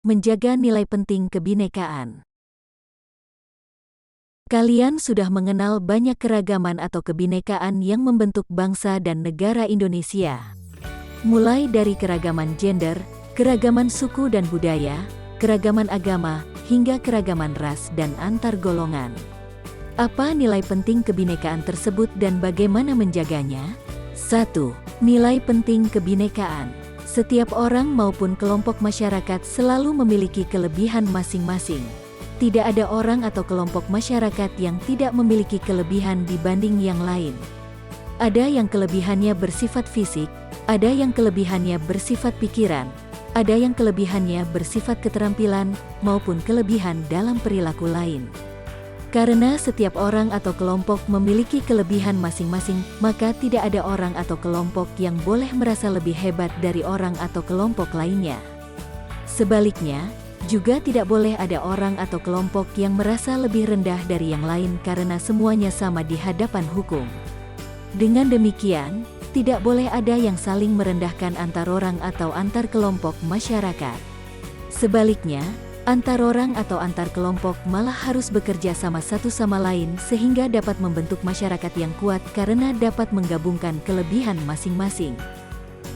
menjaga nilai penting kebinekaan. Kalian sudah mengenal banyak keragaman atau kebinekaan yang membentuk bangsa dan negara Indonesia. Mulai dari keragaman gender, keragaman suku dan budaya, keragaman agama, hingga keragaman ras dan antar golongan. Apa nilai penting kebinekaan tersebut dan bagaimana menjaganya? 1. Nilai penting kebinekaan. Setiap orang maupun kelompok masyarakat selalu memiliki kelebihan masing-masing. Tidak ada orang atau kelompok masyarakat yang tidak memiliki kelebihan dibanding yang lain. Ada yang kelebihannya bersifat fisik, ada yang kelebihannya bersifat pikiran, ada yang kelebihannya bersifat keterampilan, maupun kelebihan dalam perilaku lain. Karena setiap orang atau kelompok memiliki kelebihan masing-masing, maka tidak ada orang atau kelompok yang boleh merasa lebih hebat dari orang atau kelompok lainnya. Sebaliknya, juga tidak boleh ada orang atau kelompok yang merasa lebih rendah dari yang lain karena semuanya sama di hadapan hukum. Dengan demikian, tidak boleh ada yang saling merendahkan antar orang atau antar kelompok masyarakat. Sebaliknya, antar orang atau antar kelompok malah harus bekerja sama satu sama lain sehingga dapat membentuk masyarakat yang kuat karena dapat menggabungkan kelebihan masing-masing.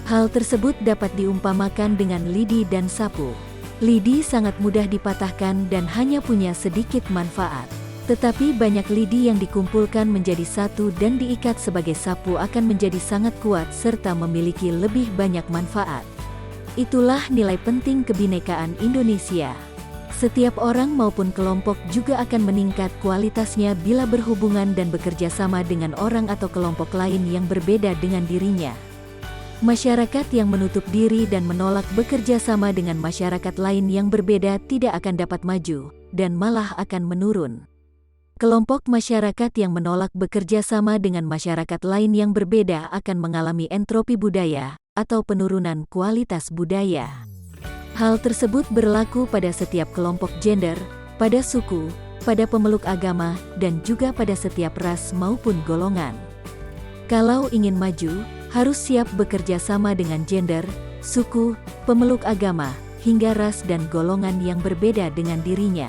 Hal tersebut dapat diumpamakan dengan lidi dan sapu. Lidi sangat mudah dipatahkan dan hanya punya sedikit manfaat. Tetapi banyak lidi yang dikumpulkan menjadi satu dan diikat sebagai sapu akan menjadi sangat kuat serta memiliki lebih banyak manfaat. Itulah nilai penting kebinekaan Indonesia. Setiap orang maupun kelompok juga akan meningkat kualitasnya bila berhubungan dan bekerja sama dengan orang atau kelompok lain yang berbeda dengan dirinya. Masyarakat yang menutup diri dan menolak bekerja sama dengan masyarakat lain yang berbeda tidak akan dapat maju, dan malah akan menurun. Kelompok masyarakat yang menolak bekerja sama dengan masyarakat lain yang berbeda akan mengalami entropi budaya, atau penurunan kualitas budaya. Hal tersebut berlaku pada setiap kelompok gender, pada suku, pada pemeluk agama, dan juga pada setiap ras maupun golongan. Kalau ingin maju, harus siap bekerja sama dengan gender, suku, pemeluk agama, hingga ras dan golongan yang berbeda dengan dirinya.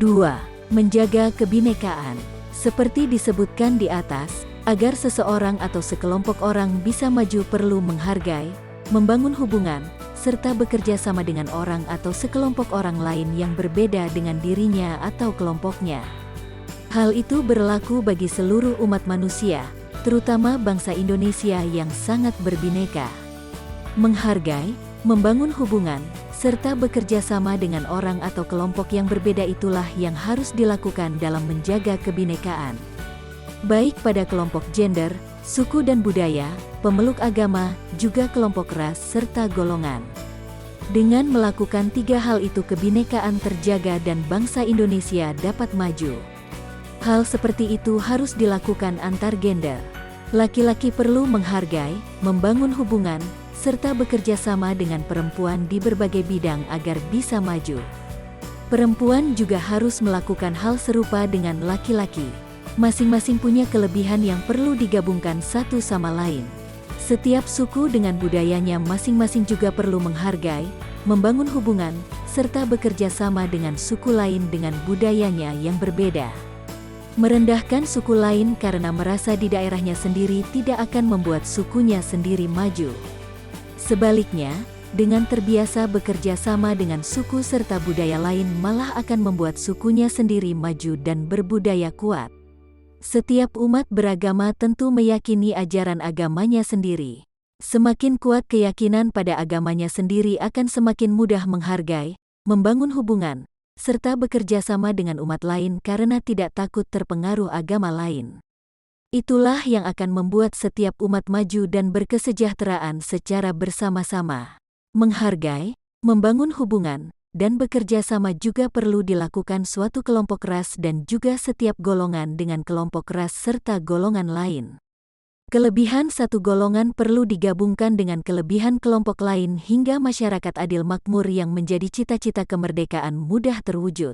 2. Menjaga kebinekaan. Seperti disebutkan di atas, agar seseorang atau sekelompok orang bisa maju perlu menghargai, membangun hubungan, serta bekerja sama dengan orang atau sekelompok orang lain yang berbeda dengan dirinya atau kelompoknya. Hal itu berlaku bagi seluruh umat manusia, terutama bangsa Indonesia yang sangat berbineka. Menghargai, membangun hubungan, serta bekerja sama dengan orang atau kelompok yang berbeda itulah yang harus dilakukan dalam menjaga kebinekaan. Baik pada kelompok gender, suku dan budaya, pemeluk agama, juga kelompok ras serta golongan. Dengan melakukan 3 hal itu kebinekaan terjaga dan bangsa Indonesia dapat maju. Hal seperti itu harus dilakukan antar gender. Laki-laki perlu menghargai, membangun hubungan, serta bekerja sama dengan perempuan di berbagai bidang agar bisa maju. Perempuan juga harus melakukan hal serupa dengan laki-laki. Masing-masing punya kelebihan yang perlu digabungkan satu sama lain. Setiap suku dengan budayanya masing-masing juga perlu menghargai, membangun hubungan, serta bekerja sama dengan suku lain dengan budayanya yang berbeda. Merendahkan suku lain karena merasa di daerahnya sendiri tidak akan membuat sukunya sendiri maju. Sebaliknya, dengan terbiasa bekerja sama dengan suku serta budaya lain malah akan membuat sukunya sendiri maju dan berbudaya kuat. Setiap umat beragama tentu meyakini ajaran agamanya sendiri. Semakin kuat keyakinan pada agamanya sendiri akan semakin mudah menghargai, membangun hubungan, serta bekerja sama dengan umat lain karena tidak takut terpengaruh agama lain. Itulah yang akan membuat setiap umat maju dan berkesejahteraan secara bersama-sama. Menghargai, membangun hubungan, dan bekerja sama juga perlu dilakukan suatu kelompok ras dan juga setiap golongan dengan kelompok ras serta golongan lain. Kelebihan satu golongan perlu digabungkan dengan kelebihan kelompok lain hingga masyarakat adil makmur yang menjadi cita-cita kemerdekaan mudah terwujud.